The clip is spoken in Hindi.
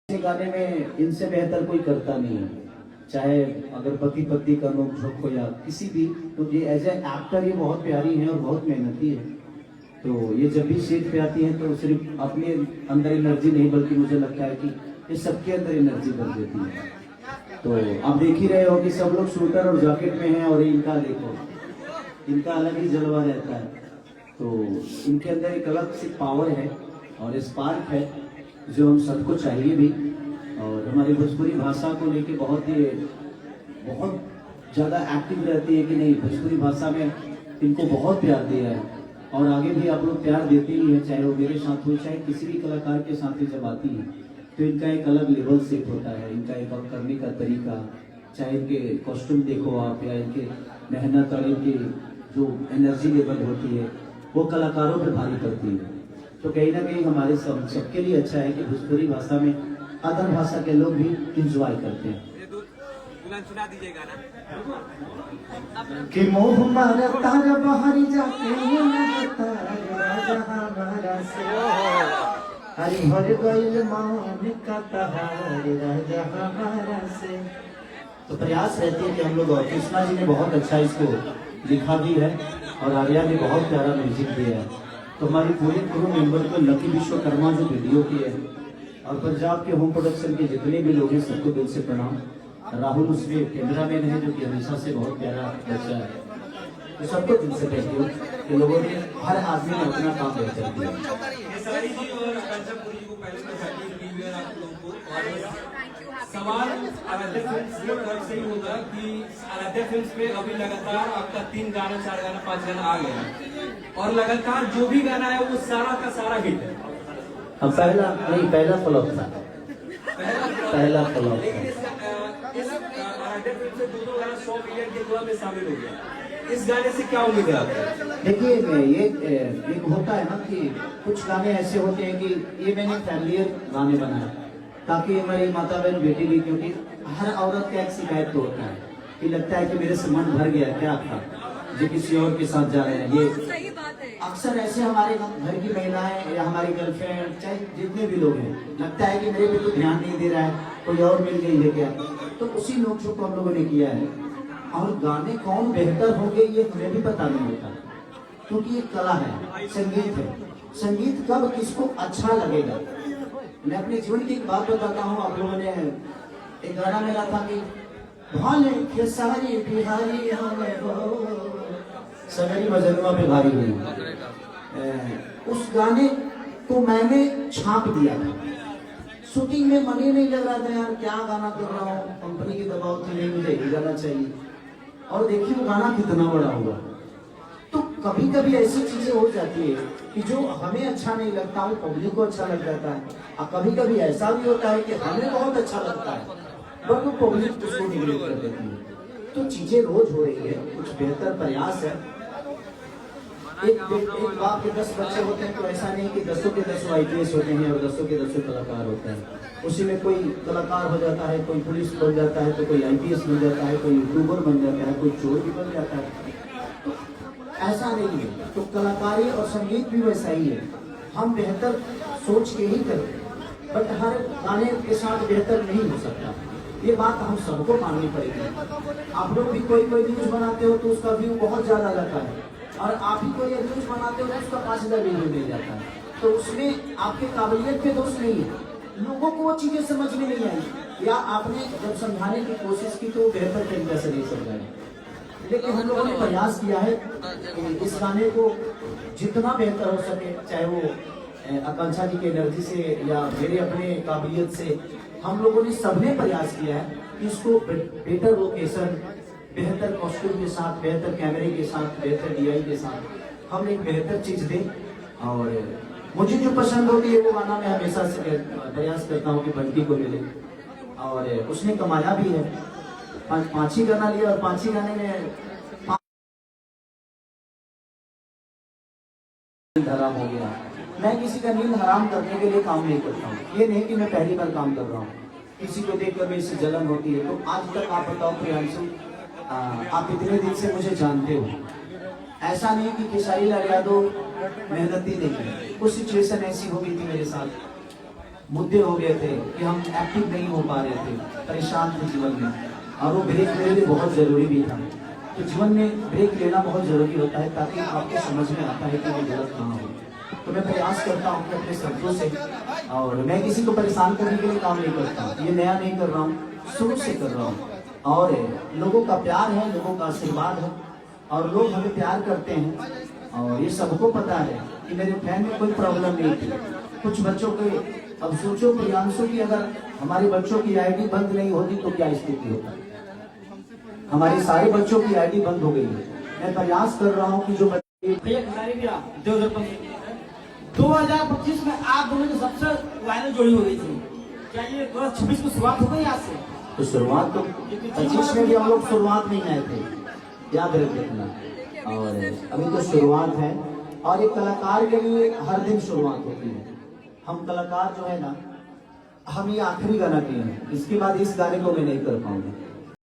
ऐसे गाने में इनसे बेहतर कोई करता नहीं है, चाहे अगर पति पत्नी का नोक हो या किसी भी। तो ये एज ए एक्टर ये बहुत प्यारी है और बहुत मेहनती है। तो ये जब भी स्टेज पे आती है तो सिर्फ अपने अंदर एनर्जी नहीं बल्कि मुझे लगता है कि ये सबके अंदर एनर्जी भर देती है। तो आप देख ही रहे हो कि सब लोग शूटर और जैकेट में हैं और इनका देखो, इनका अलग ही जलवा रहता है। तो इनके अंदर एक अलग सी पावर है और स्पार्क है जो हम सबको चाहिए भी। और हमारी भोजपुरी भाषा को लेके बहुत ज़्यादा एक्टिव रहती है कि नहीं, भोजपुरी भाषा में इनको बहुत प्यार दिया है और आगे भी आप लोग प्यार देते ही हैं, चाहे वो मेरे साथ हो चाहे किसी भी कलाकार के साथ ही। जब आती है तो इनका एक अलग लेवल सेट होता है, इनका एक करने का तरीका, चाहे इनके कॉस्ट्यूम देखो आप या इनके मेहनत और इनकी जो एनर्जी लेवल होती है वो कलाकारों पे भारी पड़ती है। तो कहीं ना कहीं हमारे सबके लिए अच्छा है कि भोजपुरी भाषा में अदर भाषा के लोग भी इंजॉय करते हैं। सुना दीजिएगा ना कि मोह मारा तारा बाहरी जाके हरी भर गइल मान का तहार राजा हमारा से। तो प्रयास रहती है कि हम लोग, कृष्णा जी ने बहुत अच्छा इसको लिखा भी है और आर्या ने बहुत प्यारा म्यूजिक दिया है। तो हमारी पूरी क्रू मेंबर को लकी विश्वकर्मा जो वीडियो की है और पंजाब के होम प्रोडक्शन के जितने भी लोग हैं सबको दिल से प्रणाम। राहुल उसमें कैमरामैन है जो कि हमेशा से बहुत प्यारा बच्चा है। तो सबको दिल से थैंक यू कि लोगों ने, हर आदमी ने अपना काम बेहतर किया। सवाल आराध्या फिल्म्स की तरफ से ही होगा कि आराध्या फिल्म्स पे अभी लगातार आपका 3 गाना 4 गाना 5 गाना आ गया और लगातार जो भी गाना है वो सारा का सारा हिट है। हम पहला फ्लॉप था, पहला फ्लॉप था। इस आराध्या फिल्म से 2 गाना 100 मिलियन के क्लब में शामिल हो गया। इस गाने से क्या उम्मीद है आपको? देखिए ये एक होता है ना कि कुछ गाने ऐसे होते हैं कि ये मैंने फैमिलियर गाने बनाए ताकि हमारी माता बहन बेटी भी, क्योंकि हर औरत का एक शिकायत तो होता है कि लगता है कि मेरे से मन भर गया, क्या था जो किसी और के साथ जा रहे हैं। ये अक्सर ऐसे हमारे घर की महिलाएं या हमारी गर्लफ्रेंड चाहे जितने भी लोग हैं, लगता है कि मेरे पे तो ध्यान नहीं दे रहा है, कोई और मिल गई है क्या। तो उसी नोक-झोंक को हम लोगों ने किया है। और गाने कौन बेहतर होंगे ये हमें भी पता नहीं होता, क्योंकि ये कला है, संगीत है। संगीत कब किसको अच्छा लगेगा। मैं अपने जीवन की एक बात बताता हूँ। आप लोगों ने एक गाना मिला था कि भाले के सारी बिहारी हमें सगरी मजनुआ पे भारी हुई। उस गाने को मैंने छाप दिया था। शूटिंग में मन ही नहीं लग रहा था, यार क्या गाना कर रहा हूँ, कंपनी के दबाव से नहीं, मुझे ही गाना चाहिए। और देखिए वो गाना कितना बड़ा हुआ। तो कभी कभी ऐसी चीजें हो जाती है कि जो हमें अच्छा नहीं लगता वो पब्लिक को अच्छा लग जाता है। और कभी कभी ऐसा भी होता है कि हमें बहुत अच्छा लगता है बट वो पब्लिक उसको निगलेक्ट कर देती है। तो चीजें रोज हो रही है, कुछ बेहतर प्रयास है। एक बाप के 10 बच्चे होते हैं तो ऐसा नहीं कि 10 के 10 IPS होते हैं और 10 के 10 कलाकार होते हैं। उसी में कोई कलाकार हो जाता है, कोई पुलिस बन जाता है, तो कोई IPS बन जाता है, कोई यूट्यूबर बन जाता है, कोई चोर भी बन जाता है। तो ऐसा नहीं है। तो कलाकारी और संगीत भी वैसा ही है। हम बेहतर सोच के ही करते हैं बट हर गाने के साथ बेहतर नहीं हो सकता। ये बात हम सबको माननी पड़ेगी। आप लोग भी कोई न्यूज बनाते हो तो उसका व्यू बहुत ज्यादा रहता है और आप ही कोई न्यूज बनाते हो तो उसका 5000 व्यू मिल जाता है। तो उसमें आपके काबिलियत पे दोष नहीं है, लोगों को वो चीजें समझ में नहीं आई या आपने जब समझाने की कोशिश की तो वो बेहतर तरीके से नहीं समझाए। लेकिन हम लोगों ने प्रयास किया है कि इस गाने को जितना बेहतर हो सके, चाहे वो आकांक्षा जी की एनर्जी से या मेरे अपने काबिलियत से, हम लोगों ने सबने प्रयास किया है कि इसको बेहतर लोकेशन, बेहतर कॉस्ट्यूम के साथ, बेहतर कैमरे के साथ, बेहतर DI के साथ हम एक बेहतर चीज दें। और मुझे जो पसंद होती है वो गाना मैं हमेशा से प्रयास करता हूँ कि बंटी को मिले और उसने कमाया भी है। 5 ही गाना लिया और 5 ही गाने में हराम हो गया। मैं किसी का नींद हराम करने के लिए काम नहीं करता हूँ। ये नहीं कि मैं पहली बार काम कर रहा हूँ, किसी को देखकर मेरे से जलन होती है। तो आज तक आप बताओ प्रियांशु, आप इतने दिन से मुझे जानते हो, ऐसा नहीं कि खेसारी लाल यादव मेहनती नहीं है। कुछ सिचुएशन ऐसी हो गई थी मेरे साथ मुद्दे हो गए थे कि हम एक्टिव नहीं हो पा रहे थे, परेशान थे जीवन में, और वो ब्रेक मेरे लिए बहुत जरूरी भी था। तो जीवन में ब्रेक लेना बहुत जरूरी होता है ताकि आपको समझ में आता है कि वो गलत कहाँ हो। तो मैं प्रयास करता हूँ कि अपने शब्दों से, और मैं किसी को परेशान करने के लिए काम नहीं करता, ये नया नहीं कर रहा हूँ, शुरू से कर रहा हूँ। और लोगों का प्यार है, लोगों का आशीर्वाद है, और लोग हमें प्यार करते हैं, और ये सबको पता है कि मेरे फैन में कोई प्रॉब्लम नहीं थी। कुछ बच्चों के, अब सोचो प्रियांशु की अगर हमारे बच्चों की आईडी बंद नहीं होती तो क्या स्थिति होता। हमारे सारे बच्चों की आईडी बंद हो गई है। मैं प्रयास कर रहा हूँ कि जो भैया खिलाड़ी भैया 2025 में आप दोनों की सबसे वायरल जोड़ी हो गई थी, क्या ये 2026 की शुरुआत हो गई आज से? तो शुरुआत तो 25 में भी हम लोग शुरुआत नहीं आए थे, याद रखना। और अभी तो शुरुआत है, और एक कलाकार के लिए हर दिन शुरुआत होती है। हम कलाकार जो है ना, हम ये आखिरी गाना किए हैं, इसके बाद इस गाने को मैं नहीं कर पाऊंगा।